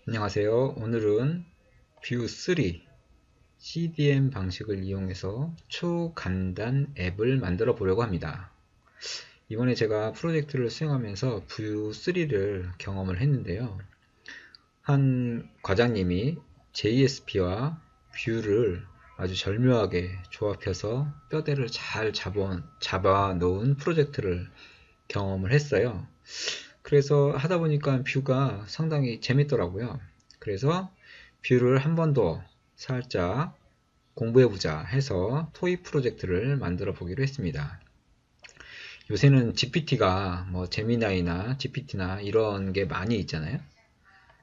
안녕하세요. 오늘은 뷰 3 CDM 방식을 이용해서 초간단 앱을 만들어 보려고 합니다. 이번에 제가 프로젝트를 수행하면서 뷰 3를 경험을 했는데요. 한 과장님이 JSP와 뷰를 아주 절묘하게 조합해서 뼈대를 잘 잡아 놓은 프로젝트를 경험을 했어요. 그래서 하다 보니까 뷰가 상당히 재밌더라고요. 그래서 뷰를 한 번 더 살짝 공부해보자 해서 토이 프로젝트를 만들어 보기로 했습니다. 요새는 GPT가 뭐 제미나이나 GPT나 이런 게 많이 있잖아요.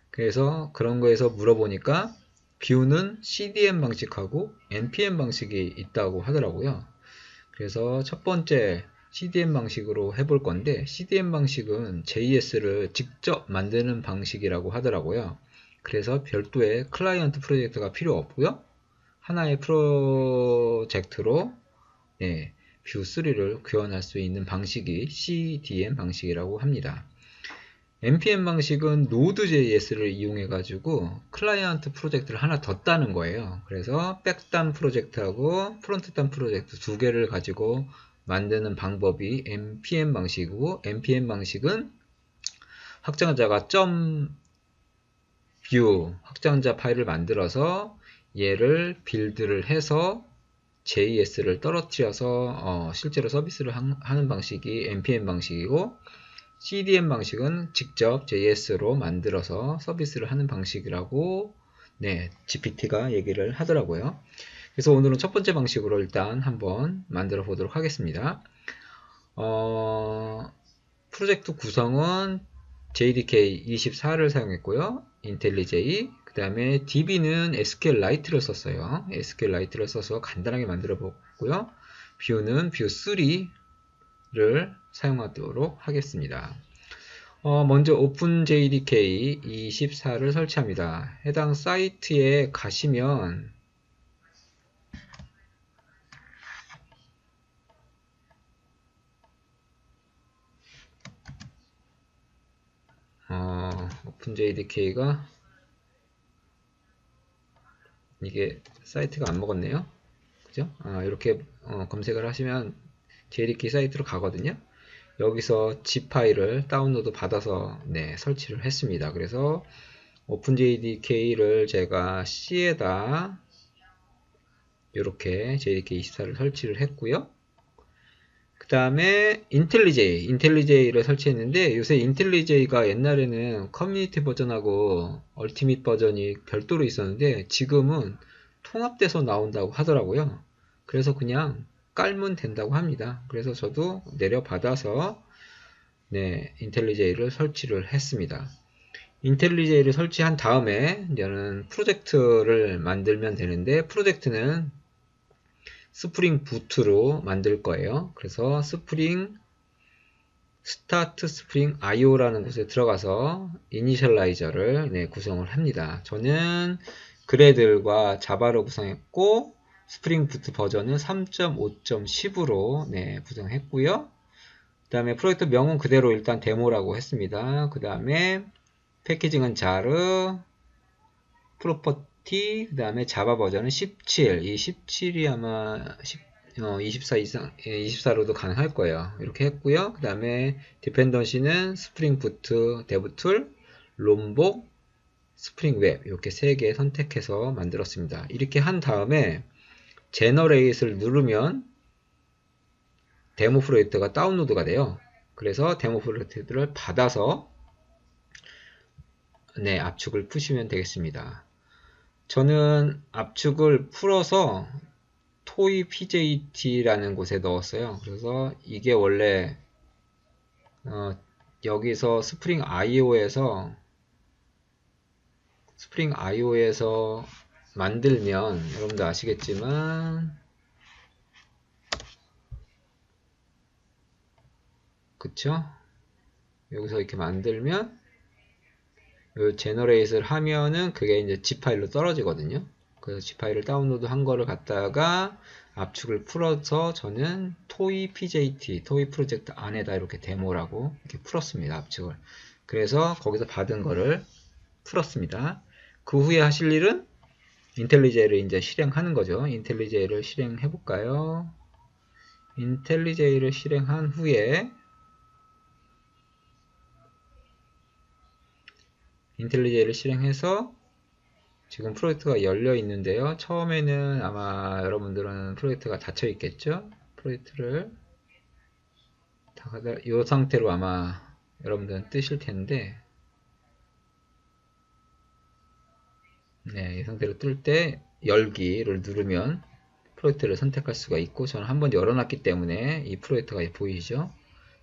그래서 그런 거에서 물어보니까 뷰는 CDM 방식하고 NPM 방식이 있다고 하더라고요. 그래서 첫 번째 CDM 방식으로 해볼 건데, CDM 방식은 JS를 직접 만드는 방식이라고 하더라고요. 그래서 별도의 클라이언트 프로젝트가 필요 없고요. 하나의 프로젝트로 뷰 3를 구현할 수 있는 방식이 CDM 방식이라고 합니다. npm 방식은 Node.js를 이용해 가지고 클라이언트 프로젝트를 하나 더 따는 거예요. 그래서 백단 프로젝트하고 프론트단 프로젝트 두 개를 가지고 만드는 방법이 npm 방식이고, npm 방식은 확장자가 .view 확장자 파일을 만들어서 얘를 빌드를 해서 JS를 떨어뜨려서 실제로 서비스를 하는 방식이 npm 방식이고, CDM 방식은 직접 JS로 만들어서 서비스를 하는 방식이라고 GPT가 얘기를 하더라고요. 그래서 오늘은 첫 번째 방식으로 일단 한번 만들어 보도록 하겠습니다. 프로젝트 구성은 JDK 24를 사용했고요. 인텔리제이, 그 다음에 DB는 SQLite를 썼어요. SQLite를 써서 간단하게 만들어 보고요. 뷰는 뷰3를 사용하도록 하겠습니다. 먼저 OpenJDK 24를 설치합니다. 해당 사이트에 가시면 OpenJDK가 이게 사이트가 안 먹었네요. 그죠? 이렇게 검색을 하시면 JDK 사이트로 가거든요. 여기서 zip 파일을 다운로드 받아서 설치를 했습니다. 그래서 OpenJDK를 제가 C에다 이렇게 JDK24를 설치를 했고요. 그 다음에 인텔리제이를 설치했는데, 요새 인텔리제이가 옛날에는 커뮤니티 버전하고 얼티밋 버전이 별도로 있었는데 지금은 통합돼서 나온다고 하더라고요. 그래서 그냥 깔면 된다고 합니다. 그래서 저도 내려받아서 인텔리제이를 설치를 했습니다. 인텔리제이를 설치한 다음에 저는 프로젝트를 만들면 되는데, 프로젝트는 스프링 부트로 만들 거예요. 그래서 스타트 스프링 IO라는 곳에 들어가서 이니셜라이저를 구성을 합니다. 저는 그래들과 자바로 구성했고, 스프링 부트 버전은 3.5.10으로 구성했고요. 그 다음에 프로젝트 명은 그대로 일단 데모라고 했습니다. 그 다음에 패키징은 자르, 프로퍼티, 그 다음에 자바 버전은 17. 이 17이 아마 24 이상, 24로도 가능할 거예요. 이렇게 했고요. 그 다음에 디펜던시는 스프링 부트, 데브툴, 롬복, 스프링 웹 이렇게 3개 선택해서 만들었습니다. 이렇게 한 다음에 제너레이트를 누르면 데모 프로젝트가 다운로드가 돼요. 그래서 데모 프로젝트를 받아서 압축을 푸시면 되겠습니다. 저는 압축을 풀어서 토이 PJT라는 곳에 넣었어요. 그래서 이게 원래 여기서 스프링 IO에서 만들면 여러분도 아시겠지만, 그쵸? 여기서 이렇게 만들면 요 제너레이트를 하면은 그게 이제 zip 파일로 떨어지거든요. 그래서 zip 파일을 다운로드 한 거를 갖다가 압축을 풀어서 저는 토이 PJT, 토이 프로젝트 안에다 이렇게 데모라고 이렇게 풀었습니다. 압축을. 그래서 거기서 받은 거를 풀었습니다. 그 후에 하실 일은 인텔리제이를 이제 실행하는 거죠. 인텔리제이를 실행해 볼까요? 인텔리제이를 실행한 후에 인텔리제이를 실행해서 지금 프로젝트가 열려 있는데요. 처음에는 아마 여러분들은 프로젝트가 닫혀 있겠죠. 프로젝트를 이 상태로 아마 여러분들은 뜨실 텐데, 네, 이 상태로 뜰 때 열기를 누르면 프로젝트를 선택할 수가 있고, 저는 한번 열어놨기 때문에 이 프로젝트가 보이시죠?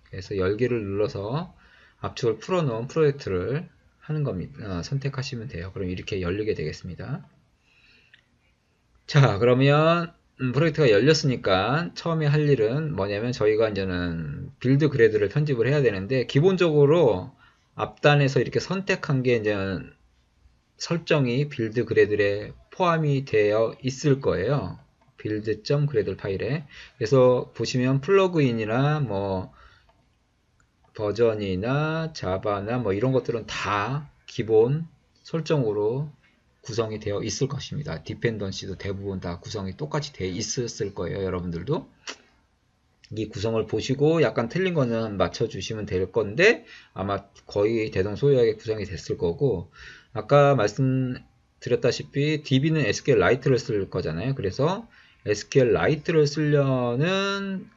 그래서 열기를 눌러서 압축을 풀어놓은 프로젝트를 하는 겁니다. 선택하시면 돼요. 그럼 이렇게 열리게 되겠습니다. 자, 그러면 프로젝트가 열렸으니까 처음에 할 일은 뭐냐면 저희가 이제는 빌드 그래드를 편집을 해야 되는데, 기본적으로 앞단에서 이렇게 선택한 게 이제 설정이 빌드 그래드에 포함이 되어 있을 거예요. build.gradle 파일에. 그래서 보시면 플러그인이나 뭐 버전이나 자바나 뭐 이런 것들은 다 기본 설정으로 구성이 되어 있을 것입니다. 디펜던시도 대부분 다 구성이 똑같이 되어 있었을 거예요. 여러분들도 이 구성을 보시고 약간 틀린 거는 맞춰주시면 될 건데, 아마 거의 대동소이하게 구성이 됐을 거고, 아까 말씀드렸다시피 DB는 SQLite를 쓸 거잖아요. 그래서 SQLite를 쓰려는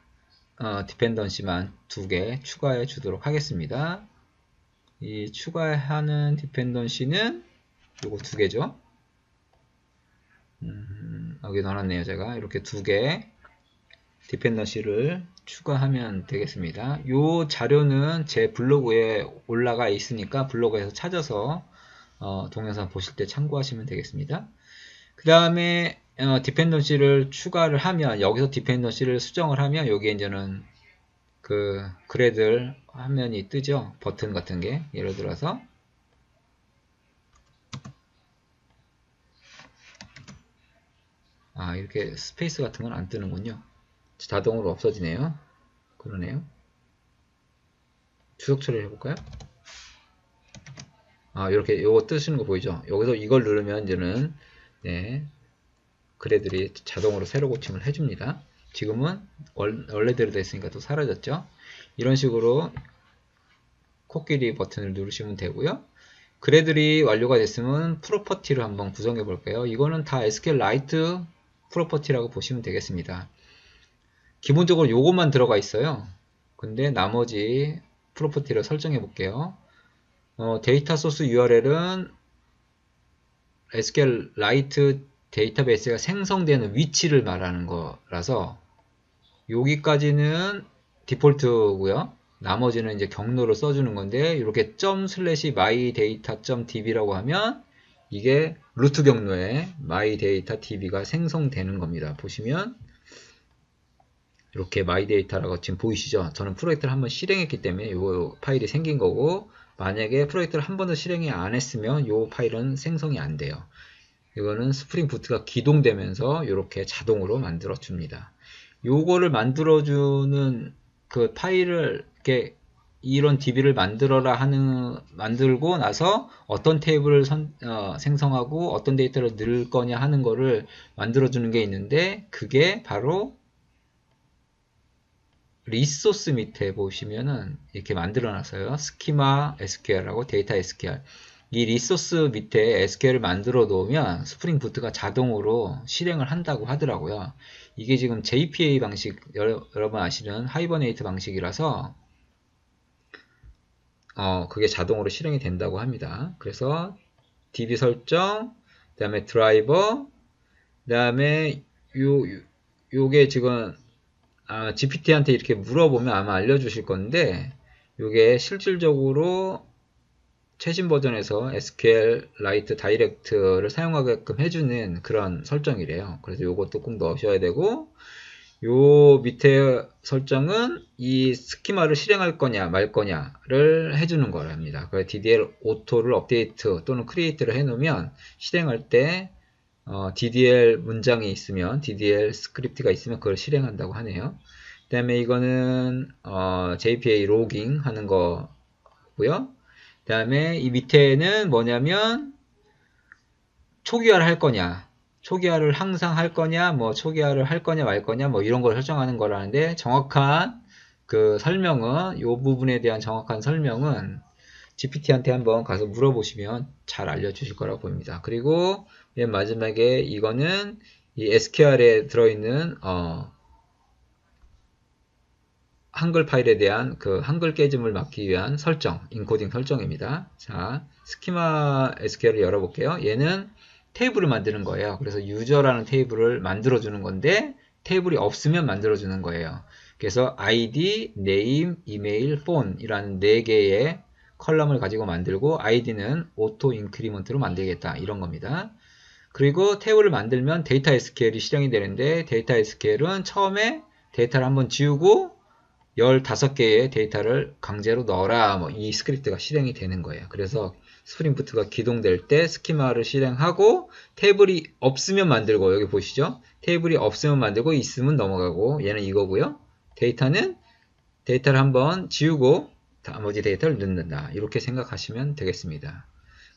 디펜던시만 2개 추가해 주도록 하겠습니다. 이 추가하는 디펜던시는 요거 2개죠. 여기 넣어놨네요. 제가 이렇게 2개 디펜던시를 추가하면 되겠습니다. 요 자료는 제 블로그에 올라가 있으니까 블로그에서 찾아서 동영상 보실 때 참고하시면 되겠습니다. 그 다음에 디펜던시를 추가를 하면, 여기서 디펜던시를 수정을 하면 여기에 이제는 그 그래들 화면이 뜨죠. 버튼 같은 게. 예를 들어서 이렇게 스페이스 같은 건 안 뜨는군요. 자동으로 없어지네요. 그러네요. 주석 처리를 해볼까요? 이렇게 요거 뜨시는 거 보이죠? 여기서 이걸 누르면 이제는 네, 그래들이 자동으로 새로 고침을 해줍니다. 지금은 원래대로 됐으니까 또 사라졌죠? 이런 식으로 코끼리 버튼을 누르시면 되고요. 그래들이 완료가 됐으면 프로퍼티를 한번 구성해 볼게요. 이거는 다 SQLite 프로퍼티라고 보시면 되겠습니다. 기본적으로 요것만 들어가 있어요. 근데 나머지 프로퍼티를 설정해 볼게요. 데이터 소스 URL은 SQLite 데이터베이스가 생성되는 위치를 말하는 거라서 여기까지는 디폴트고요. 나머지는 이제 경로를 써주는 건데, 이렇게 ./mydata.db라고 하면 이게 루트 경로에 mydata.db가 생성되는 겁니다. 보시면 이렇게 mydata라고 지금 보이시죠? 저는 프로젝트를 한번 실행했기 때문에 이 파일이 생긴 거고, 만약에 프로젝트를 한 번도 실행이 안 했으면 이 파일은 생성이 안 돼요. 이거는 스프링 부트가 기동되면서 이렇게 자동으로 만들어 줍니다. 요거를 만들어주는 그 파일을 이렇게 이런 DB를 만들고 나서 어떤 테이블을 생성하고 어떤 데이터를 넣을 거냐 하는 거를 만들어주는 게 있는데, 그게 바로 리소스 밑에 보시면은 이렇게 만들어 놨어요. 스키마 SQL하고 데이터 SQL. 이 리소스 밑에 SQL을 만들어 놓으면 스프링 부트가 자동으로 실행을 한다고 하더라고요. 이게 지금 JPA 방식, 여러분 아시는 하이버네이트 방식이라서 그게 자동으로 실행이 된다고 합니다. 그래서 DB 설정, 그 다음에 드라이버, 그 다음에 요게 지금 GPT한테 이렇게 물어보면 아마 알려주실 건데, 요게 실질적으로 최신 버전에서 SQLite 다이렉트를 사용하게끔 해주는 그런 설정이래요. 그래서 요것도 꼭 넣으셔야 되고, 요 밑에 설정은 이 스키마를 실행할 거냐 말 거냐를 해주는 거랍니다. 그래서 DDL 오토를 업데이트 또는 크리에이트를 해놓으면 실행할 때 DDL 문장이 있으면, DDL 스크립트가 있으면 그걸 실행한다고 하네요. 그 다음에 이거는 JPA 로깅 하는 거고요. 그 다음에 이 밑에는 뭐냐면 초기화를 할 거냐, 초기화를 항상 할 거냐, 뭐 초기화를 할 거냐 말 거냐, 뭐 이런 걸 설정하는 거라는데, 정확한 그 설명은, 이 부분에 대한 정확한 설명은 GPT한테 한번 가서 물어보시면 잘 알려주실 거라고 보입니다. 그리고 맨 마지막에 이거는 이 SQL에 들어있는 한글 파일에 대한 그 한글 깨짐을 막기 위한 설정, 인코딩 설정입니다. 자, 스키마 SQL을 열어볼게요. 얘는 테이블을 만드는 거예요. 그래서 유저라는 테이블을 만들어주는 건데, 테이블이 없으면 만들어주는 거예요. 그래서 ID, name, email, phone 이라는 4개의 컬럼을 가지고 만들고, id는 auto increment로 만들겠다, 이런 겁니다. 그리고 테이블을 만들면 데이터 SQL이 실행이 되는데, 데이터 SQL은 처음에 데이터를 한번 지우고 15개의 데이터를 강제로 넣어라, 뭐 이 스크립트가 실행이 되는 거예요. 그래서 스프링 부트가 기동될 때 스키마를 실행하고, 테이블이 없으면 만들고, 여기 보시죠? 테이블이 없으면 만들고, 있으면 넘어가고, 얘는 이거고요. 데이터를 한번 지우고 나머지 데이터를 넣는다, 이렇게 생각하시면 되겠습니다.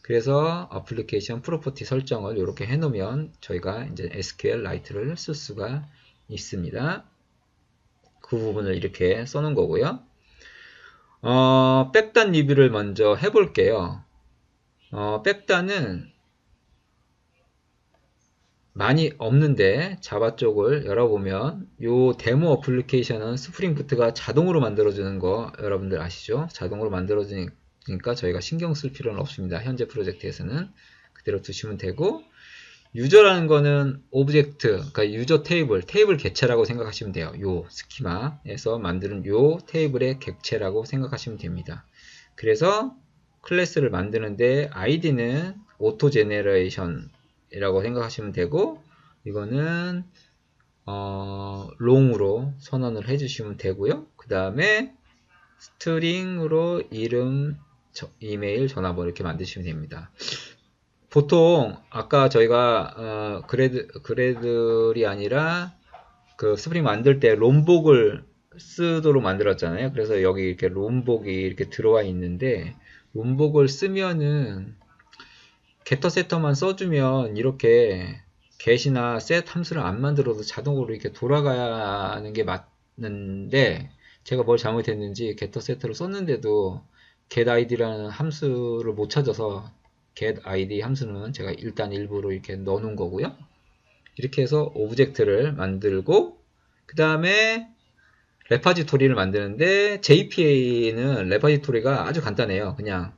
그래서 어플리케이션 프로퍼티 설정을 이렇게 해놓으면 저희가 이제 SQLite를 쓸 수가 있습니다. 그 부분을 이렇게 써놓은 거고요. 백단 리뷰를 먼저 해볼게요. 백단은 많이 없는데, 자바 쪽을 열어보면 요 데모 어플리케이션은 스프링 부트가 자동으로 만들어주는 거 여러분들 아시죠? 자동으로 만들어주니까 저희가 신경 쓸 필요는 없습니다. 현재 프로젝트에서는 그대로 두시면 되고, 유저라는 거는 오브젝트, 그러니까 유저 테이블 객체라고 생각하시면 돼요. 요 스키마에서 만드는 요 테이블의 객체라고 생각하시면 됩니다. 그래서 클래스를 만드는데 id는 오토 제네레이션이라고 생각하시면 되고, 이거는 롱으로 선언을 해주시면 되고요. 그 다음에 스트링으로 이름, 이메일, 전화번호 이렇게 만드시면 됩니다. 보통 아까 저희가 그래들이 아니라 그 스프링 만들 때 롬복을 쓰도록 만들었잖아요. 그래서 여기 이렇게 롬복이 이렇게 들어와 있는데, 롬복을 쓰면은 게터 세터만 써주면 이렇게 get이나 set 함수를 안 만들어도 자동으로 이렇게 돌아가는 게 맞는데, 제가 뭘 잘못했는지 getter set를 썼는데도 getID라는 함수를 못 찾아서 getID 함수는 제가 일단 일부러 이렇게 넣어 놓은 거고요. 이렇게 해서 오브젝트를 만들고, 그 다음에 레파지토리를 만드는데, JPA는 레파지토리가 아주 간단해요. 그냥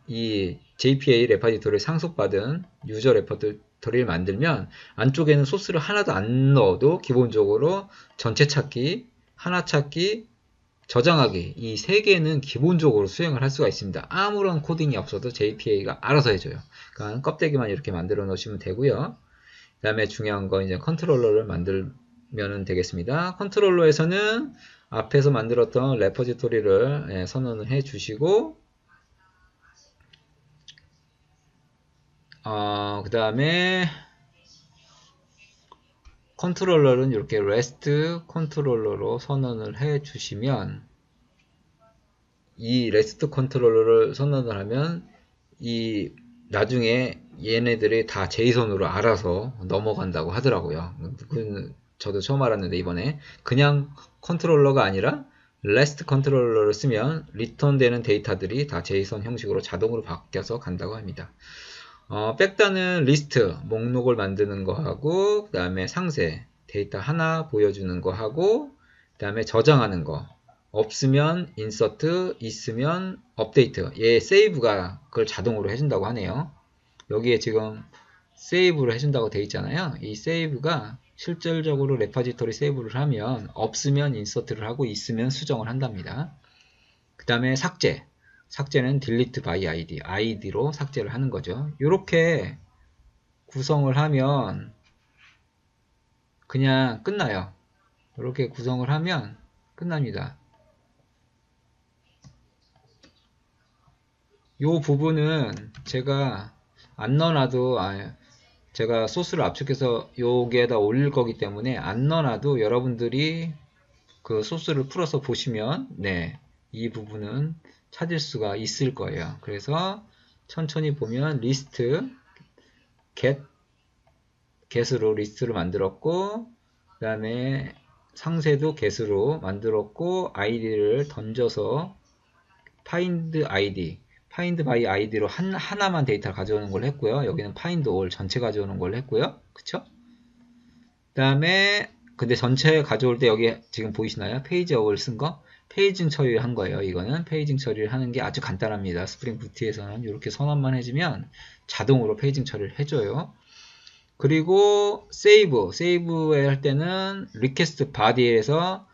이 JPA 레파지토리를 상속받은 유저 레파지토리를 만들면 안쪽에는 소스를 하나도 안 넣어도 기본적으로 전체 찾기, 하나 찾기, 저장하기, 이 세 개는 기본적으로 수행을 할 수가 있습니다. 아무런 코딩이 없어도 JPA가 알아서 해줘요. 그러니까 껍데기만 이렇게 만들어 놓으시면 되고요. 그 다음에 중요한 건 이제 컨트롤러를 만들면 되겠습니다. 컨트롤러에서는 앞에서 만들었던 레퍼지토리를 선언을 해 주시고, 그 다음에 컨트롤러는 이렇게 REST 컨트롤러로 선언을 해 주시면, 이 REST 컨트롤러를 선언을 하면 이 나중에 얘네들이 다 제이선으로 알아서 넘어간다고 하더라고요. 저도 처음 알았는데, 이번에 그냥 컨트롤러가 아니라 REST 컨트롤러를 쓰면 리턴되는 데이터들이 다 제이선 형식으로 자동으로 바뀌어서 간다고 합니다. 백단은 리스트, 목록을 만드는 거 하고, 그 다음에 상세, 데이터 하나 보여주는 거 하고, 그 다음에 저장하는 거, 없으면 인서트, 있으면 업데이트. 얘 세이브가 그걸 자동으로 해준다고 하네요. 여기에 지금 세이브를 해준다고 되어 있잖아요. 이 세이브가 실질적으로 레파지토리 세이브를 하면 없으면 인서트를 하고 있으면 수정을 한답니다. 그 다음에 삭제는 delete by id, id로 삭제를 하는 거죠. 이렇게 구성을 하면 그냥 끝나요. 이렇게 구성을 하면 끝납니다. 이 부분은 제가 안 넣어놔도, 제가 소스를 압축해서 여기에다 올릴 거기 때문에 안 넣어놔도 여러분들이 그 소스를 풀어서 보시면, 이 부분은 찾을 수가 있을 거예요. 그래서 천천히 보면 리스트 get으로 리스트를 만들었고, 그 다음에 상세도 get으로 만들었고, id를 던져서 find by id로 하나만 데이터를 가져오는 걸 했고요. 여기는 find all 전체 가져오는 걸 했고요. 그쵸? 그 다음에 근데 전체 가져올 때 여기 지금 보이시나요? 페이지 어글 쓴 거? 페이징 처리를 한 거예요. 이거는 페이징 처리를 하는 게 아주 간단합니다. 스프링 부트에서는 이렇게 선언만 해주면 자동으로 페이징 처리를 해줘요. 그리고 세이브 할 때는 request body에서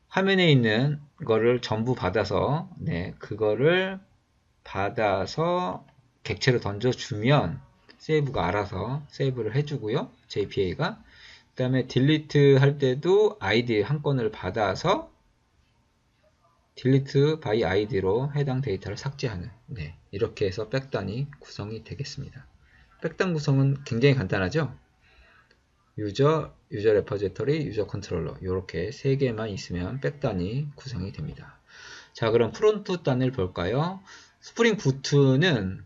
화면에 있는 거를 전부 받아서 그거를 받아서 객체로 던져주면 세이브가 알아서 세이브를 해주고요. JPA가. 그 다음에 딜리트 할 때도 ID 한 건을 받아서 딜리트 바이 아이디로 해당 데이터를 삭제하는 이렇게 해서 백단이 구성이 되겠습니다. 백단 구성은 굉장히 간단하죠. 유저 레퍼지토리, 유저 컨트롤러 이렇게 세 개만 있으면 백단이 구성이 됩니다. 자, 그럼 프론트 단을 볼까요? 스프링 부트는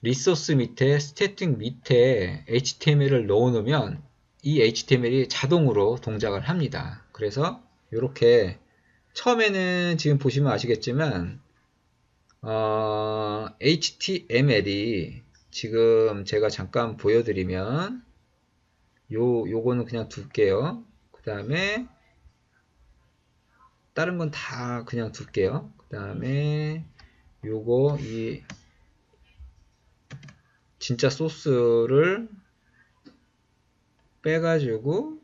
리소스 밑에 스태틱 밑에 HTML을 넣어 놓으면 이 HTML이 자동으로 동작을 합니다. 그래서 이렇게 처음에는 지금 보시면 아시겠지만 HTML이 지금 제가 잠깐 보여드리면 요거는 그냥 둘게요. 그 다음에 다른 건 다 그냥 둘게요. 그 다음에 요거 이 진짜 소스를 빼가지고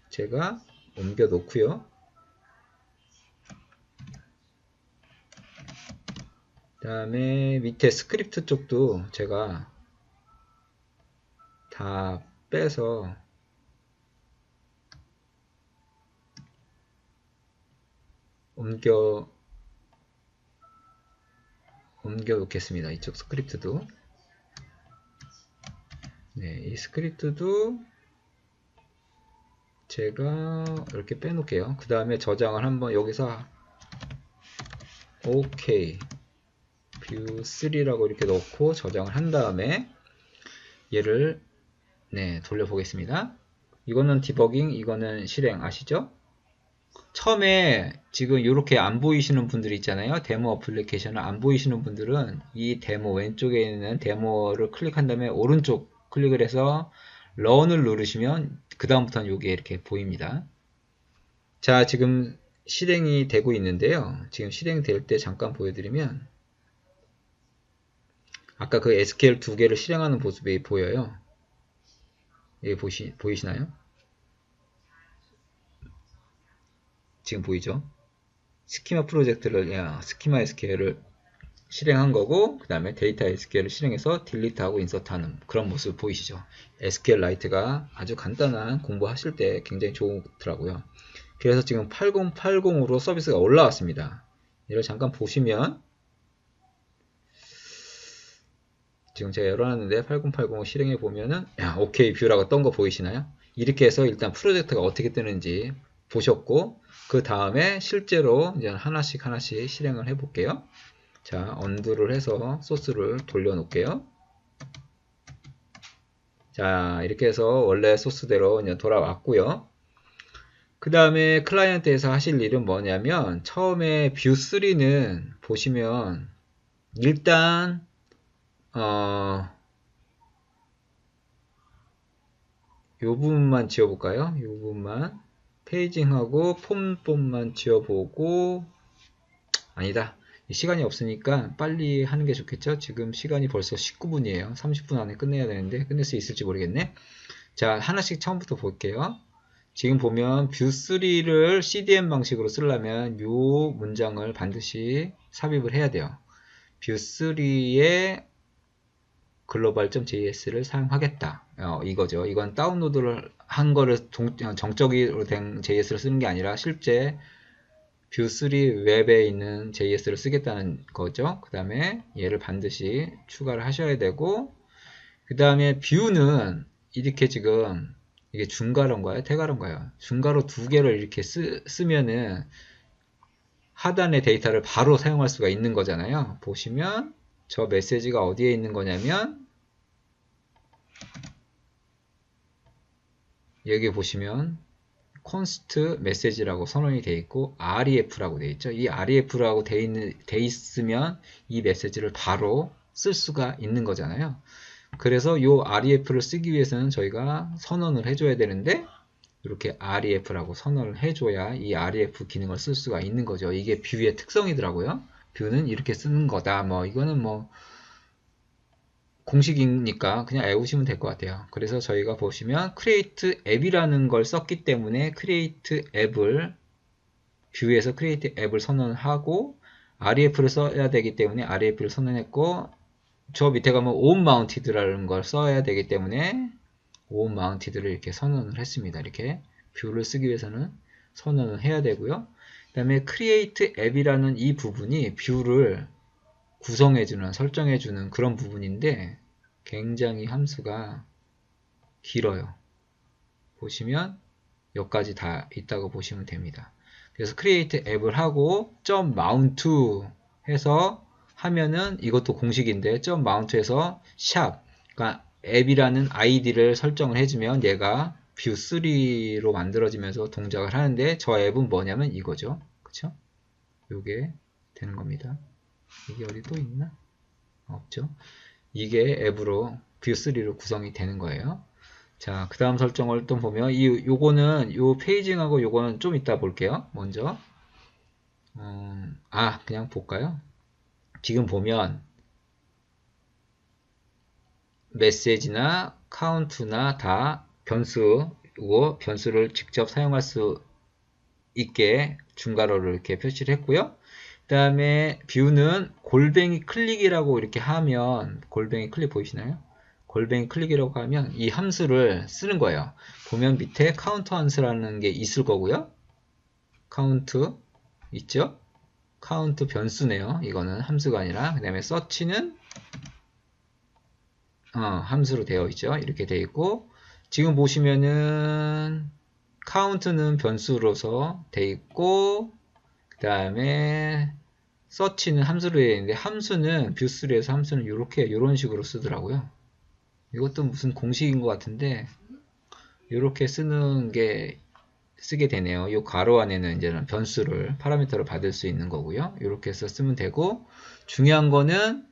제가 옮겨 놓고요. 그 다음에 밑에 스크립트 쪽도 제가 다 빼서 옮겨 놓겠습니다. 이쪽 스크립트도. 이 스크립트도 제가 이렇게 빼놓을게요. 그 다음에 저장을 한번 여기서 OK 뷰 3라고 이렇게 넣고 저장을 한 다음에 얘를 돌려보겠습니다. 이거는 디버깅, 이거는 실행 아시죠? 처음에 지금 이렇게 안 보이시는 분들이 있잖아요. 데모 어플리케이션을 안 보이시는 분들은 이 데모 왼쪽에 있는 데모를 클릭한 다음에 오른쪽 클릭을 해서 런을 누르시면 그 다음부터는 이게 이렇게 보입니다. 자, 지금 실행이 되고 있는데요. 지금 실행될 때 잠깐 보여드리면 아까 그 SQL 두 개를 실행하는 모습이 보여요. 여기 보이시나요? 지금 보이죠? 스키마 프로젝트를, 스키마 SQL을 실행한 거고, 그 다음에 데이터 SQL을 실행해서 딜리트하고 인서트하는 그런 모습 보이시죠? SQLite가 아주 간단한 공부하실 때 굉장히 좋더라고요. 그래서 지금 8080으로 서비스가 올라왔습니다. 이걸 잠깐 보시면, 지금 제가 열어놨는데 8080을 실행해 보면은, OK 뷰라고 떤 거 보이시나요? 이렇게 해서 일단 프로젝트가 어떻게 뜨는지 보셨고, 그 다음에 실제로 이제 하나씩 실행을 해 볼게요. 자, 언두를 해서 소스를 돌려 놓을게요. 자, 이렇게 해서 원래 소스대로 이제 돌아왔고요. 그 다음에 클라이언트에서 하실 일은 뭐냐면, 처음에 뷰3는 보시면, 일단, 요 부분만 지워볼까요? 요 부분만. 페이징하고 폼만 지워보고, 아니다. 시간이 없으니까 빨리 하는 게 좋겠죠? 지금 시간이 벌써 19분이에요. 30분 안에 끝내야 되는데 끝낼 수 있을지 모르겠네. 자, 하나씩 처음부터 볼게요. 지금 보면 뷰3를 CDN 방식으로 쓰려면 이 문장을 반드시 삽입을 해야 돼요. 뷰3의 global.js를 사용하겠다. 이거죠. 이건 다운로드를 한 거를 정적으로 된 JS를 쓰는 게 아니라 실제 뷰3 웹에 있는 JS를 쓰겠다는 거죠. 그 다음에 얘를 반드시 추가를 하셔야 되고, 그 다음에 뷰는 이렇게 지금 이게 중괄호인가요? 대괄호인가요? 중괄호 두 개를 이렇게 쓰면은 하단의 데이터를 바로 사용할 수가 있는 거잖아요. 보시면 저 메시지가 어디에 있는 거냐면 여기 보시면 const 메시지라고 선언이 되어 있고 ref라고 되어 있죠. 이 ref라고 되어 있으면 이 메시지를 바로 쓸 수가 있는 거잖아요. 그래서 이 ref를 쓰기 위해서는 저희가 선언을 해줘야 되는데 이렇게 ref라고 선언을 해줘야 이 ref 기능을 쓸 수가 있는 거죠. 이게 뷰의 특성이더라고요. 뷰는 이렇게 쓰는 거다. 뭐 이거는 뭐 공식이니까 그냥 외우시면 될 것 같아요. 그래서 저희가 보시면 create app이라는 걸 썼기 때문에 create app을 뷰에서 create app을 선언을 하고 ref를 써야 되기 때문에 ref를 선언했고 저 밑에 가면 onMounted라는 걸 써야 되기 때문에 onMounted를 이렇게 선언을 했습니다. 이렇게 뷰를 쓰기 위해서는 선언을 해야 되고요. 그 다음에 create app이라는 이 부분이 뷰를 구성해주는, 설정해주는 그런 부분인데 굉장히 함수가 길어요. 보시면 여기까지 다 있다고 보시면 됩니다. 그래서 create app을 하고 .mount 해서 하면은 이것도 공식인데 .mount해서 샵 그러니까 app이라는 id를 설정을 해주면 얘가 view3로 만들어지면서 동작을 하는데 저 앱은 뭐냐면 이거죠. 그쵸? 요게 되는 겁니다. 이게 어디 또 있나? 없죠. 이게 앱으로 view3로 구성이 되는 거예요. 자, 그 다음 설정을 또 보면 요거는 요 페이징하고 요거는 좀 이따 볼게요. 먼저 그냥 볼까요? 지금 보면 메시지나 카운트나 다 변수고 변수를 직접 사용할 수 있게 중괄호를 이렇게 표시를 했고요. 그 다음에 뷰는 골뱅이 클릭이라고 이렇게 하면 골뱅이 클릭 보이시나요? 골뱅이 클릭이라고 하면 이 함수를 쓰는 거예요. 보면 밑에 카운트 함수라는 게 있을 거고요. 카운트 있죠? 카운트 변수네요. 이거는 함수가 아니라 그 다음에 서치는 함수로 되어 있죠. 이렇게 되어 있고 지금 보시면은 카운트는 변수로서 되어 있고 그 다음에 서치는 함수로 되어 있는데 함수는 뷰3에서 함수는 이런 식으로 쓰더라고요. 이것도 무슨 공식인 것 같은데 이렇게 쓰게 되네요. 이 괄호 안에는 이제는 변수를 파라미터를 받을 수 있는 거고요. 이렇게 해서 쓰면 되고 중요한 거는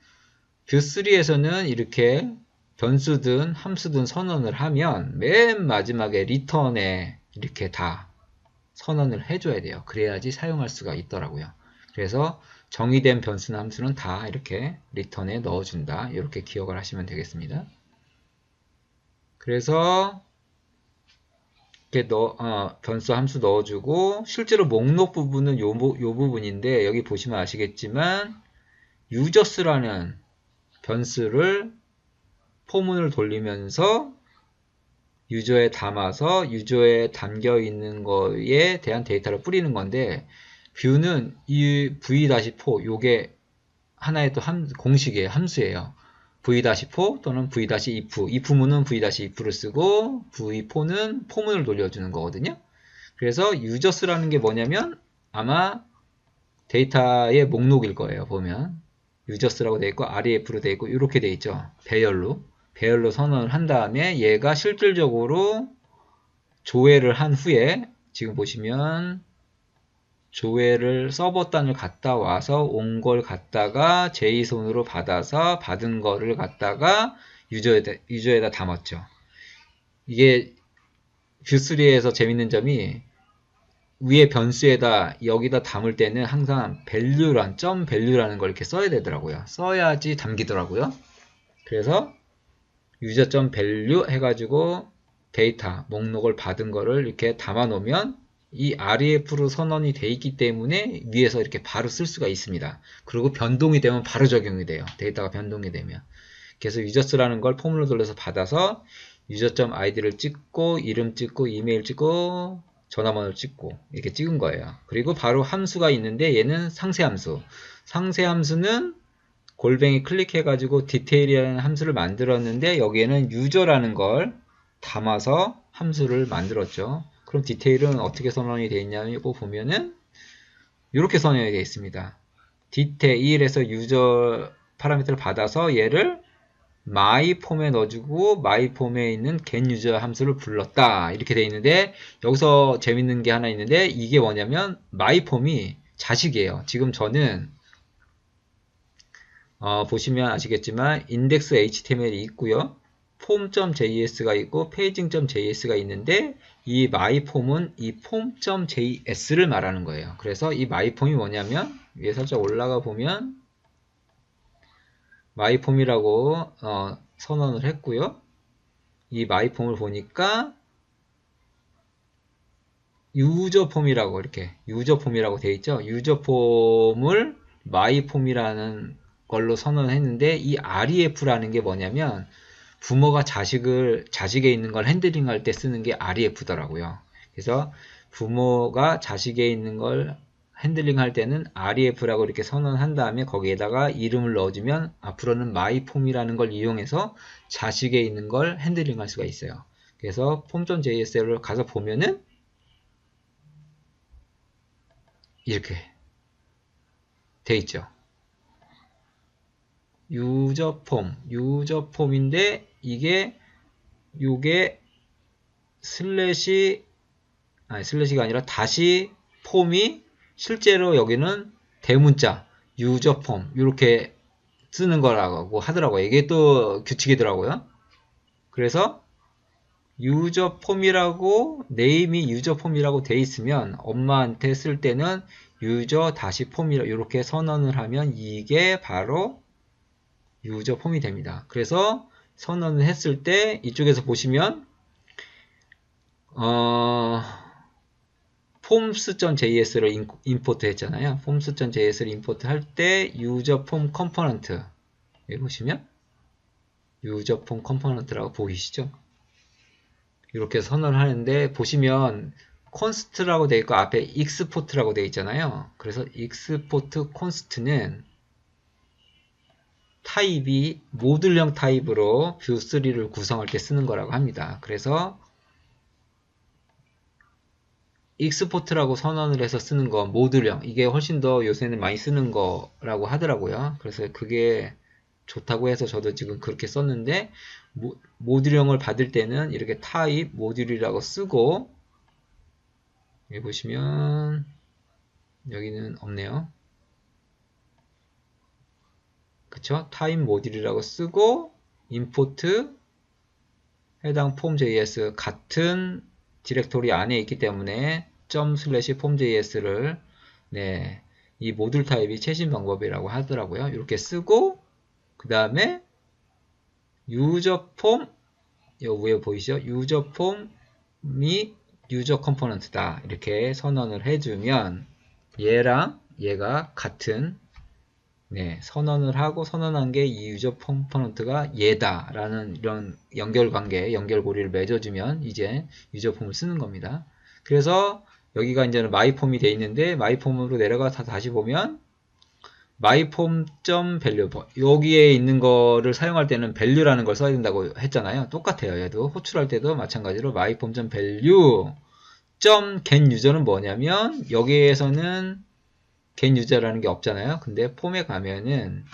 뷰3에서는 이렇게 변수든 함수든 선언을 하면 맨 마지막에 리턴에 이렇게 다 선언을 해줘야 돼요. 그래야지 사용할 수가 있더라고요. 그래서 정의된 변수나 함수는 다 이렇게 리턴에 넣어준다. 이렇게 기억을 하시면 되겠습니다. 그래서 이렇게 변수 함수 넣어주고 실제로 목록 부분은 요 부분인데 여기 보시면 아시겠지만 users라는 변수를 포문을 돌리면서 유저에 담아서 유저에 담겨 있는 거에 대한 데이터를 뿌리는 건데 뷰는 이 v-4 요게 하나의 또 공식이에요. 함수예요. v-4 또는 v-if if문은 v-if를 쓰고 v4는 포문을 돌려주는 거거든요. 그래서 users라는 게 뭐냐면 아마 데이터의 목록일 거예요. 보면 users라고 되어 있고 ref로 되어 있고 이렇게 되어 있죠. 배열로 선언을 한 다음에 얘가 실질적으로 조회를 한 후에 지금 보시면 조회를 서버단을 갔다 와서 온 걸 갖다가 제이손으로 받아서 받은 거를 갖다가 유저에다 담았죠. 이게 뷰3에서 재밌는 점이 위에 변수에다 여기다 담을 때는 항상 value란 .value라는 걸 이렇게 써야 되더라고요. 써야지 담기더라고요. 그래서 user.value 해가지고 데이터 목록을 받은 거를 이렇게 담아 놓으면 이 ref로 선언이 돼 있기 때문에 위에서 이렇게 바로 쓸 수가 있습니다. 그리고 변동이 되면 바로 적용이 돼요. 데이터가 변동이 되면. 그래서 users라는 걸 포문을 돌려서 받아서 user.id를 찍고 이름 찍고 이메일 찍고 전화번호를 찍고 이렇게 찍은 거예요. 그리고 바로 함수가 있는데 얘는 상세함수. 상세함수는 골뱅이 클릭해가지고 디테일이라는 함수를 만들었는데 여기에는 유저라는 걸 담아서 함수를 만들었죠. 그럼 디테일은 어떻게 선언이 되어 있냐면 이거 보면은 이렇게 선언이 되어 있습니다. 디테일에서 유저 파라미터를 받아서 얘를 my폼에 넣어주고 my폼에 있는 getUser 함수를 불렀다 이렇게 되어 있는데, 여기서 재밌는 게 하나 있는데, 이게 뭐냐면 my폼이 자식이에요. 지금 저는 보시면 아시겠지만 index HTML이 있고요, form.js가 있고 paging.js가 있는데, 이 my폼은 이 form.js를 말하는 거예요. 그래서 이 my폼이 뭐냐면, 위에 살짝 올라가 보면 my폼이라고 선언을 했고요. 이 my폼을 보니까 유저폼이라고, 이렇게 유저폼이라고 되어 있죠. 유저폼을 my폼이라는 걸로 선언했는데, 이 ref라는 게 뭐냐면 부모가 자식에 있는 걸 핸들링할 때 쓰는 게 ref더라고요. 그래서 부모가 자식에 있는 걸 핸들링할 때는 ref라고 이렇게 선언한 다음에 거기에다가 이름을 넣어주면 앞으로는 my폼이라는 걸 이용해서 자식에 있는 걸 핸들링할 수가 있어요. 그래서 form.js를 가서 보면은 이렇게 돼 있죠. 유저폼인데 요게 슬래시가 아니라 다시 폼이 실제로 여기는 대문자 유저폼 이렇게 쓰는 거라고 하더라고요. 이게 또 규칙이더라고요. 그래서 유저폼이라고 네임이 유저폼이라고 돼 있으면 엄마한테 쓸 때는 유저 다시 폼이라 이렇게 선언을 하면 이게 바로 유저폼이 됩니다. 그래서 선언을 했을 때 이쪽에서 보시면 forms.js를 임포트 했잖아요. forms.js를 임포트 할 때 유저폼 컴포넌트, 여기 보시면 유저폼 컴포넌트라고 보이시죠? 이렇게 선언을 하는데, 보시면 const라고 되어 있고 앞에 export라고 되어 있잖아요. 그래서 export const는 타입이 모듈형 타입으로 view3를 구성할 때 쓰는 거라고 합니다. 그래서 export라고 선언을 해서 쓰는 거, 모듈형, 이게 훨씬 더 요새는 많이 쓰는 거라고 하더라고요. 그래서 그게 좋다고 해서 저도 지금 그렇게 썼는데, 모듈형을 받을 때는 이렇게 타입 모듈이라고 쓰고, 여기 보시면 여기는 없네요. 그쵸? 타입 모듈이라고 쓰고 import 해당 폼.js 같은 디렉토리 안에 있기 때문에 ./formjs를 이 모듈 타입이 최신 방법이라고 하더라고요. 이렇게 쓰고 그 다음에 유저폼, 여기 위에 보이시죠? 유저폼이 유저 컴포넌트다 이렇게 선언을 해주면 얘랑 얘가 같은 선언을 하고, 선언한 게 이 유저 컴포넌트가 얘다 라는 이런 연결관계, 연결고리를 맺어주면 이제 유저폼을 쓰는 겁니다. 그래서 여기가 이제는 my폼이 돼 있는데, my폼으로 내려가서 다시 보면 myform.value, 여기에 있는 거를 사용할 때는 value라는 걸 써야 된다고 했잖아요. 똑같아요. 얘도 호출할 때도 마찬가지로 myform.value getUser는 뭐냐면, 여기에서는 getUser라는 게 없잖아요. 근데 폼에 가면은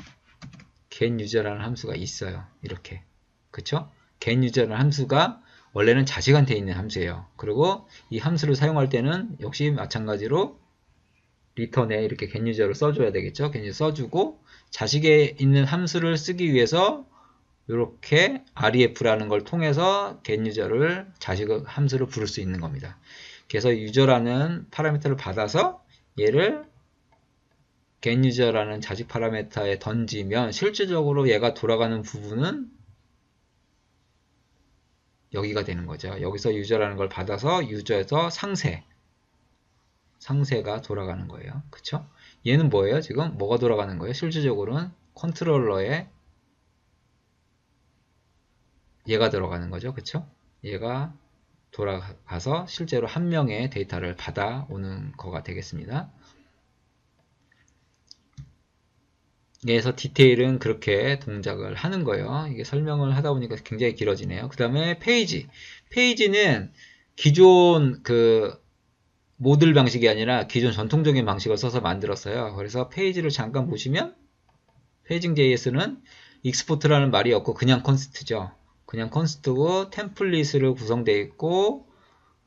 getUser라는 함수가 있어요. 이렇게. 그쵸? getUser라는 함수가 원래는 자식한테 있는 함수예요. 그리고 이 함수를 사용할 때는 역시 마찬가지로 리턴에 이렇게 getUser를 써줘야 되겠죠. getUser 써주고, 자식에 있는 함수를 쓰기 위해서 이렇게 ref라는 걸 통해서 getUser를 자식 함수를 부를 수 있는 겁니다. 그래서 유저라는 파라미터를 받아서 얘를 getUser라는 자식 파라미터에 던지면 실질적으로 얘가 돌아가는 부분은 여기가 되는 거죠. 여기서 유저라는 걸 받아서 유저에서 상세가 돌아가는 거예요. 그쵸? 얘는 뭐예요? 지금 뭐가 돌아가는 거예요? 실질적으로는 컨트롤러에 얘가 들어가는 거죠. 그쵸? 얘가 돌아가서 실제로 한 명의 데이터를 받아오는 거가 되겠습니다. 그래서 디테일은 그렇게 동작을 하는 거예요. 이게 설명을 하다 보니까 굉장히 길어지네요. 그 다음에 페이지는 기존 모듈 방식이 아니라 기존 전통적인 방식을 써서 만들었어요. 그래서 페이지를 잠깐 보시면 페이징 JS는 익스포트라는 말이 없고 그냥 컨스트죠. 그냥 컨스트고 템플릿으로 구성되어 있고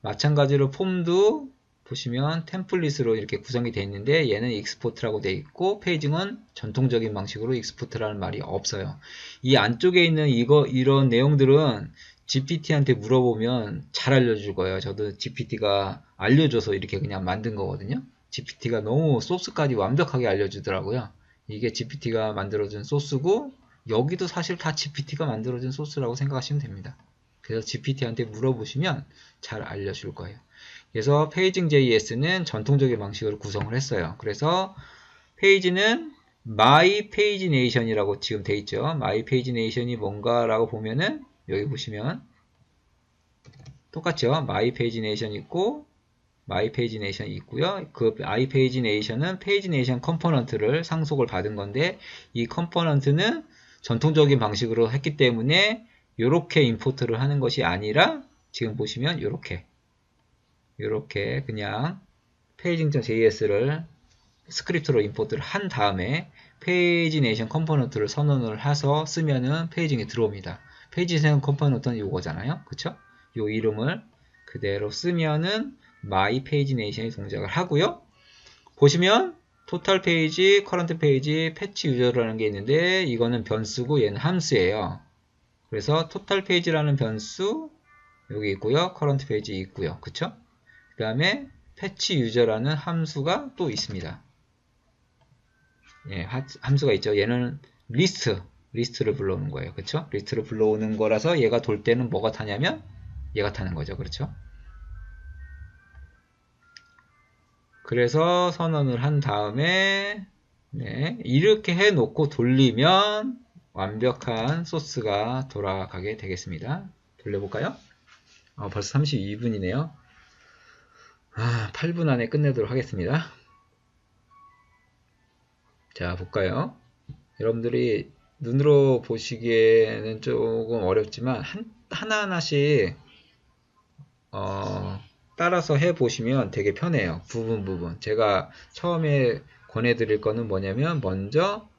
마찬가지로 폼도 보시면 템플릿으로 이렇게 구성이 되어 있는데 얘는 익스포트라고 되어 있고 페이징은 전통적인 방식으로 익스포트라는 말이 없어요. 이 안쪽에 있는 이런 내용들은 GPT한테 물어보면 잘 알려줄 거예요. 저도 GPT가 알려줘서 이렇게 그냥 만든 거거든요. GPT가 너무 소스까지 완벽하게 알려주더라고요. 이게 GPT가 만들어준 소스고 여기도 사실 다 GPT가 만들어준 소스라고 생각하시면 됩니다. 그래서 GPT한테 물어보시면 잘 알려줄 거예요. 그래서 페이징 JS는 전통적인 방식으로 구성을 했어요. 그래서 페이지는 My Pagination 이라고 지금 돼 있죠. My Pagination이 뭔가라고 보면은 여기 보시면 똑같죠. My Pagination 있고 My Pagination 있고요. 그 My Pagination은 Pagination 컴포넌트를 상속을 받은 건데 이 컴포넌트는 전통적인 방식으로 했기 때문에 이렇게 임포트를 하는 것이 아니라 지금 보시면 이렇게 그냥 Paging.js를 스크립트로 임포트를 한 다음에 페이지네이션 컴포넌트를 선언을 해서 쓰면은 페이징이 들어옵니다. 페이지네이션 컴포넌트는 이거잖아요. 그쵸? 요 이름을 그대로 쓰면은 my pagination이 동작을 하고요. 보시면 토탈 페이지, 커런트 페이지, 패치 유저라는 게 있는데 이거는 변수고 얘는 함수예요. 그래서 토탈 페이지라는 변수 여기 있고요. 커런트 페이지 있고요. 그쵸? 그 다음에 패치 유저라는 함수가 또 있습니다. 예, 함수가 있죠. 얘는 리스트를 불러오는 거예요. 그쵸? 리스트를 불러오는 거라서 얘가 돌 때는 뭐가 타냐면 얘가 타는 거죠. 그렇죠? 그래서 선언을 한 다음에 네, 이렇게 해놓고 돌리면 완벽한 소스가 돌아가게 되겠습니다. 돌려볼까요? 벌써 32분이네요. 8분 안에 끝내도록 하겠습니다. 자, 볼까요? 여러분들이 눈으로 보시기에는 조금 어렵지만 하나하나씩 따라서 해보시면 되게 편해요. 부분. 제가 처음에 권해드릴 거는 뭐냐면 먼저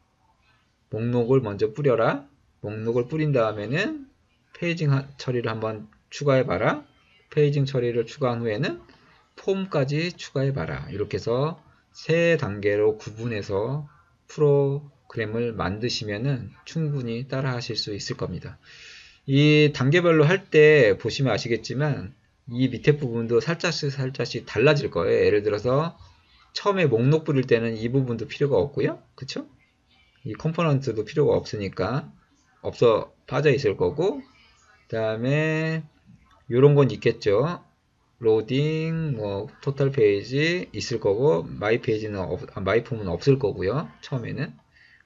목록을 먼저 뿌려라. 목록을 뿌린 다음에는 페이징 처리를 한번 추가해봐라. 페이징 처리를 추가한 후에는 폼까지 추가해봐라. 이렇게 해서 세 단계로 구분해서 프로그램을 만드시면은 충분히 따라 하실 수 있을 겁니다. 이 단계별로 할 때 보시면 아시겠지만 이 밑에 부분도 살짝씩 달라질 거예요. 예를 들어서 처음에 목록 뿌릴 때는 이 부분도 필요가 없고요. 그쵸? 이 컴포넌트도 필요가 없으니까 빠져 있을 거고 그 다음에 요런 건 있겠죠. 로딩, 토탈 페이지 있을 거고, 마이 폼은 없을 거고요. 처음에는.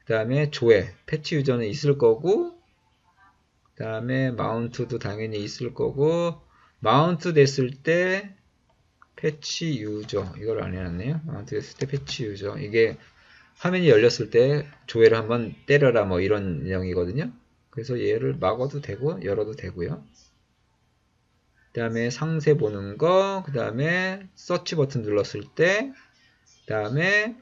그 다음에 조회, 패치 유저는 있을 거고, 그 다음에 마운트도 당연히 있을 거고, 마운트 됐을 때 패치 유저, 이걸 안 해놨네요. 마운트 됐을 때 패치 유저. 이게 화면이 열렸을 때 조회를 한번 때려라, 이런 내용이거든요. 그래서 얘를 막아도 되고, 열어도 되고요. 그 다음에 상세 보는 거, 그 다음에 서치 버튼 눌렀을 때, 그 다음에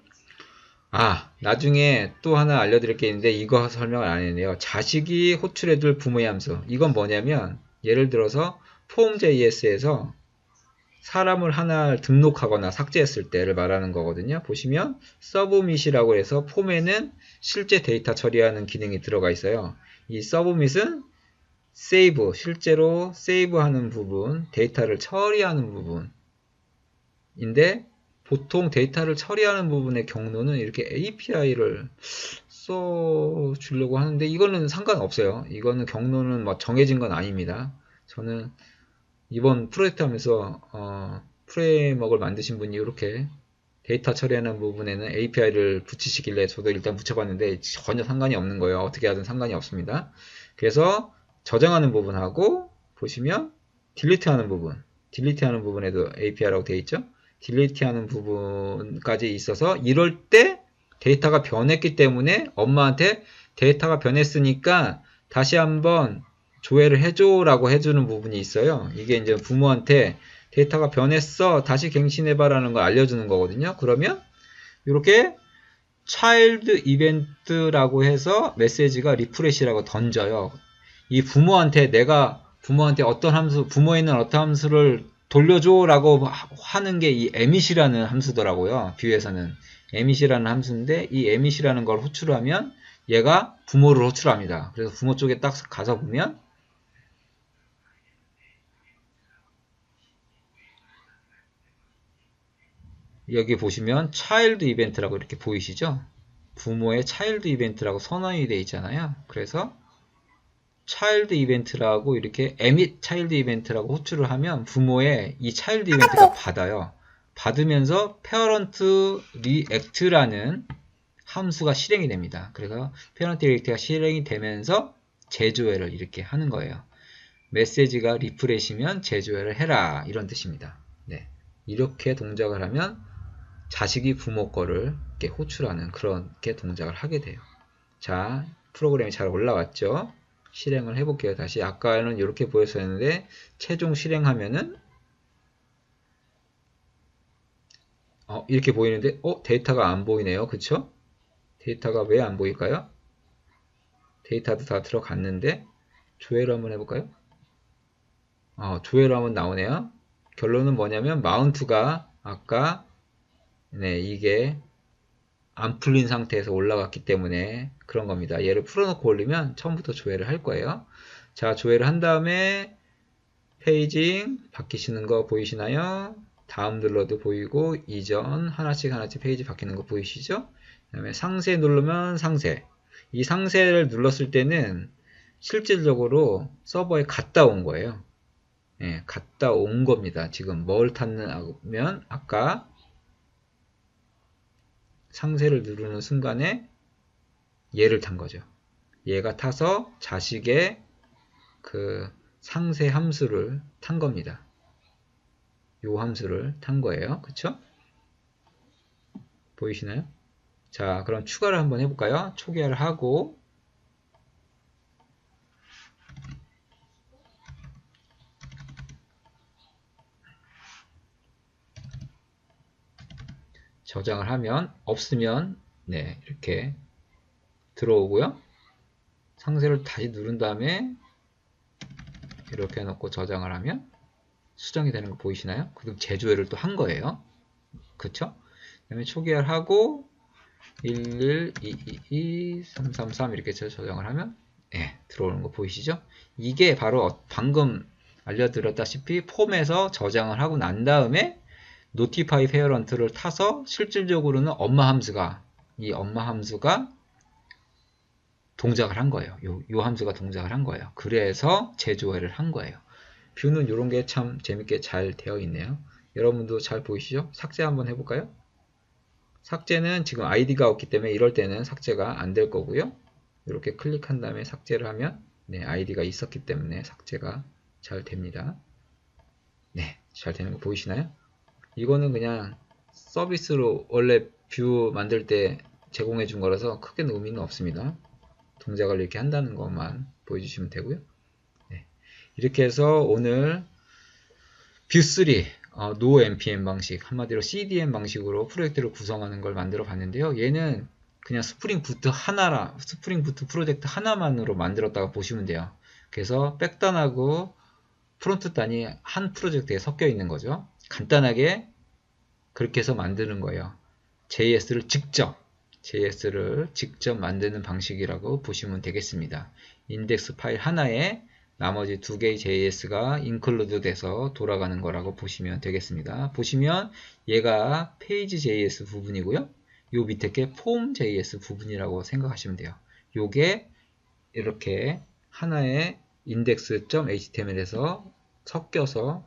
나중에 또 하나 알려드릴 게 있는데 이거 설명을 안 했네요. 자식이 호출해둘 부모의 함수. 이건 뭐냐면 예를 들어서 폼.js에서 사람을 하나 등록하거나 삭제했을 때를 말하는 거거든요. 보시면 서브밋이라고 해서 폼에는 실제 데이터 처리하는 기능이 들어가 있어요. 이 서브밋은 실제로 세이브하는 부분, 데이터를 처리하는 부분인데 보통 데이터를 처리하는 부분의 경로는 이렇게 API를 써주려고 하는데 이거는 상관없어요. 이거는 경로는 정해진 건 아닙니다. 저는 이번 프로젝트 하면서 프레임워크를 만드신 분이 이렇게 데이터 처리하는 부분에는 API를 붙이시길래 저도 일단 붙여봤는데 전혀 상관이 없는 거예요. 어떻게 하든 상관이 없습니다. 그래서 저장하는 부분하고 보시면 딜리트하는 부분에도 API라고 되어 있죠. 딜리트하는 부분까지 있어서 이럴 때 데이터가 변했기 때문에 엄마한테 데이터가 변했으니까 다시 한번 조회를 해줘라고 해주는 부분이 있어요. 이게 이제 부모한테 데이터가 변했어. 다시 갱신해봐라는 걸 알려주는 거거든요. 그러면 이렇게 차일드 이벤트라고 해서 메시지가 리프레시라고 던져요. 이 부모한테 내가 부모한테 어떤 함수, 부모에 있는 어떤 함수를 돌려줘라고 하는 게 이 emit이라는 함수더라고요. 뷰에서는 emit이라는 함수인데 이 emit이라는 걸 호출하면 얘가 부모를 호출합니다. 그래서 부모 쪽에 딱 가서 보면 여기 보시면 차일드 이벤트라고 이렇게 보이시죠? 부모의 차일드 이벤트라고 선언이 되어 있잖아요. 그래서 차일드 이벤트라고 이렇게 emit 차일드 이벤트라고 호출을 하면 부모의 이 차일드 이벤트가 받아요. 받으면서 parent react라는 함수가 실행이 됩니다. 그래서 parent react가 실행이 되면서 재조회를 이렇게 하는 거예요. 메시지가 리프레시면 재조회를 해라 이런 뜻입니다. 네. 이렇게 동작을 하면 자식이 부모 거를 이렇게 호출하는 그렇게 동작을 하게 돼요. 자, 프로그램이 잘 올라왔죠? 실행을 해볼게요. 다시 아까는 이렇게 보였었는데 최종 실행하면은 이렇게 보이는데 데이터가 안 보이네요. 그쵸? 데이터가 왜 안 보일까요? 데이터도 다 들어갔는데 조회를 한번 해볼까요? 조회를 한번 나오네요. 결론은 뭐냐면 마운트가 아까 이게 안 풀린 상태에서 올라갔기 때문에 그런 겁니다. 얘를 풀어놓고 올리면 처음부터 조회를 할 거예요. 자, 조회를 한 다음에 페이징 바뀌시는 거 보이시나요? 다음 눌러도 보이고 이전 하나씩 페이지 바뀌는 거 보이시죠? 그 다음에 상세 누르면 상세. 이 상세를 눌렀을 때는 실질적으로 서버에 갔다 온 거예요. 예, 갔다 온 겁니다. 지금 뭘 탔냐면 아까 상세를 누르는 순간에 얘를 탄 거죠. 얘가 타서 자식의 그 상세 함수를 탄 겁니다. 요 함수를 탄 거예요. 그쵸? 보이시나요? 자, 그럼 추가를 한번 해볼까요? 초기화를 하고 저장을 하면 없으면 이렇게 들어오고요. 상세를 다시 누른 다음에 이렇게 해놓고 저장을 하면 수정이 되는 거 보이시나요? 그럼 재조회를 또 한 거예요. 그쵸? 그 다음에 초기화를 하고 11, 222, 333 이렇게 저장을 하면 들어오는 거 보이시죠? 이게 바로 방금 알려드렸다시피 폼에서 저장을 하고 난 다음에 notify parent를 타서 실질적으로는 엄마 함수가 동작을 한 거예요. 요 함수가 동작을 한 거예요. 그래서 재조회를 한 거예요. 뷰는 이런 게 참 재밌게 잘 되어 있네요. 여러분도 잘 보이시죠? 삭제 한번 해볼까요? 삭제는 지금 아이디가 없기 때문에 이럴 때는 삭제가 안 될 거고요. 이렇게 클릭한 다음에 삭제를 하면 아이디가 있었기 때문에 삭제가 잘 됩니다. 잘 되는 거 보이시나요? 이거는 그냥 서비스로 원래 뷰 만들 때 제공해 준 거라서 크게 의미는 없습니다. 동작을 이렇게 한다는 것만 보여주시면 되고요. 이렇게 해서 오늘 뷰3 NoNPM 방식, 한마디로 CDN 방식으로 프로젝트를 구성하는 걸 만들어 봤는데요. 얘는 그냥 스프링 부트 프로젝트 하나만으로 만들었다가 보시면 돼요. 그래서 백단하고 프론트 단이 한 프로젝트에 섞여 있는 거죠. 간단하게 그렇게 해서 만드는 거예요. JS를 직접 만드는 방식이라고 보시면 되겠습니다. 인덱스 파일 하나에 나머지 두 개의 JS가 include 돼서 돌아가는 거라고 보시면 되겠습니다. 보시면 얘가 페이지 JS 부분이고요. 요 밑에 게 폼 JS 부분이라고 생각하시면 돼요. 요게 이렇게 하나의 index.html에서 섞여서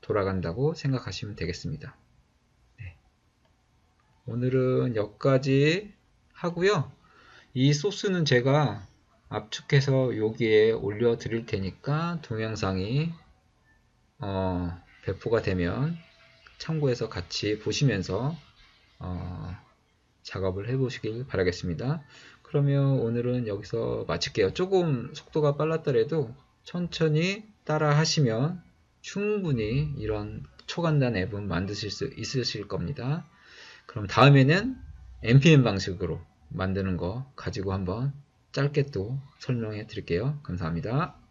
돌아간다고 생각하시면 되겠습니다. 오늘은 여기까지 하고요. 이 소스는 제가 압축해서 여기에 올려 드릴 테니까 동영상이 배포가 되면 참고해서 같이 보시면서 작업을 해 보시길 바라겠습니다. 그러면 오늘은 여기서 마칠게요. 조금 속도가 빨랐더라도 천천히 따라 하시면 충분히 이런 초간단 앱은 만드실 수 있으실 겁니다. 그럼 다음에는 npm 방식으로 만드는 거 가지고 한번 짧게 또 설명해 드릴게요. 감사합니다.